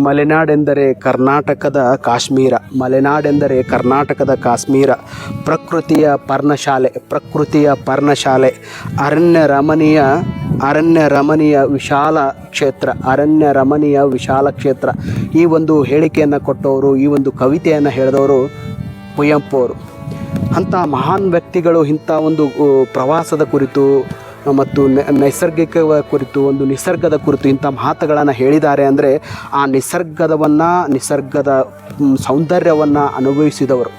ಮಲೆನಾಡೆಂದರೆ ಕರ್ನಾಟಕದ ಕಾಶ್ಮೀರ, ಮಲೆನಾಡೆಂದರೆ ಕರ್ನಾಟಕದ ಕಾಶ್ಮೀರ. ಪ್ರಕೃತಿಯ ಪರ್ಣಶಾಲೆ, ಅರಣ್ಯ ರಮಣೀಯ ವಿಶಾಲ ಕ್ಷೇತ್ರ. ಈ ಒಂದು ಹೇಳಿಕೆಯನ್ನು ಕೊಟ್ಟವರು, ಈ ಒಂದು ಕವಿತೆಯನ್ನು ಹೇಳಿದವರು ಕುವೆಂಪು ಅವರು. ಅಂಥ ಮಹಾನ್ ವ್ಯಕ್ತಿಗಳು ಇಂಥ ಒಂದು ಪ್ರವಾಸದ ಕುರಿತು ಮತ್ತು ನೈಸರ್ಗಿಕ ಕುರಿತು, ಒಂದು ನಿಸರ್ಗದ ಕುರಿತು ಇಂಥ ಮಾತುಗಳನ್ನು ಹೇಳಿದ್ದಾರೆ ಅಂದರೆ ಆ ನಿಸರ್ಗದ ಸೌಂದರ್ಯವನ್ನು ಅನುಭವಿಸಿದವರು.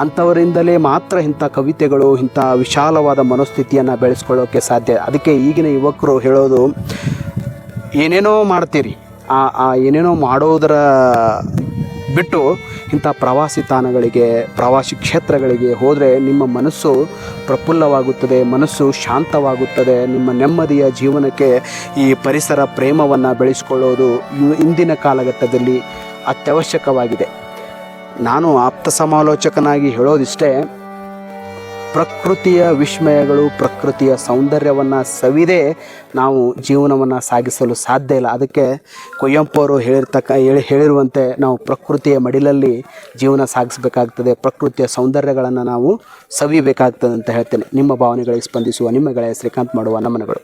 ಅಂಥವರಿಂದಲೇ ಮಾತ್ರ ಇಂಥ ಕವಿತೆಗಳು, ಇಂಥ ವಿಶಾಲವಾದ ಮನೋಸ್ಥಿತಿಯನ್ನು ಬೆಳೆಸ್ಕೊಳ್ಳೋಕ್ಕೆ ಸಾಧ್ಯ. ಅದಕ್ಕೆ ಈಗಿನ ಯುವಕರು ಹೇಳೋದು, ಏನೇನೋ ಮಾಡ್ತೀರಿ, ಏನೇನೋ ಮಾಡೋದರ ಬಿಟ್ಟು ಇಂಥ ಪ್ರವಾಸಿ ತಾಣಗಳಿಗೆ, ಪ್ರವಾಸಿ ಕ್ಷೇತ್ರಗಳಿಗೆ ಹೋದರೆ ನಿಮ್ಮ ಮನಸ್ಸು ಪ್ರಫುಲ್ಲವಾಗುತ್ತದೆ, ಮನಸ್ಸು ಶಾಂತವಾಗುತ್ತದೆ. ನಿಮ್ಮ ನೆಮ್ಮದಿಯ ಜೀವನಕ್ಕೆ ಈ ಪರಿಸರ ಪ್ರೇಮವನ್ನು ಬೆಳೆಸಿಕೊಳ್ಳೋದು ಇಂದಿನ ಕಾಲಘಟ್ಟದಲ್ಲಿ ಅತ್ಯವಶ್ಯಕವಾಗಿದೆ. ನಾನು ಆಪ್ತ ಸಮಾಲೋಚಕನಾಗಿ ಹೇಳೋದಿಷ್ಟೇ, ಪ್ರಕೃತಿಯ ವಿಸ್ಮಯಗಳು, ಪ್ರಕೃತಿಯ ಸೌಂದರ್ಯವನ್ನು ಸವಿದೇ ನಾವು ಜೀವನವನ್ನು ಸಾಗಿಸಲು ಸಾಧ್ಯ ಇಲ್ಲ. ಅದಕ್ಕೆ ಕುವೆಂಪು ಅವರು ಹೇಳಿರುವಂತೆ ನಾವು ಪ್ರಕೃತಿಯ ಮಡಿಲಲ್ಲಿ ಜೀವನ ಸಾಗಿಸಬೇಕಾಗ್ತದೆ, ಪ್ರಕೃತಿಯ ಸೌಂದರ್ಯಗಳನ್ನು ನಾವು ಸವಿಬೇಕಾಗ್ತದೆ ಅಂತ ಹೇಳ್ತೇನೆ. ನಿಮ್ಮ ಭಾವನೆಗಳಿಗೆ ಸ್ಪಂದಿಸುವ ನಿಮ್ಮ ಗೆಳೆಯ ಶ್ರೀಕಾಂತ್ ಮಾಡುವ ನಮನಗಳು.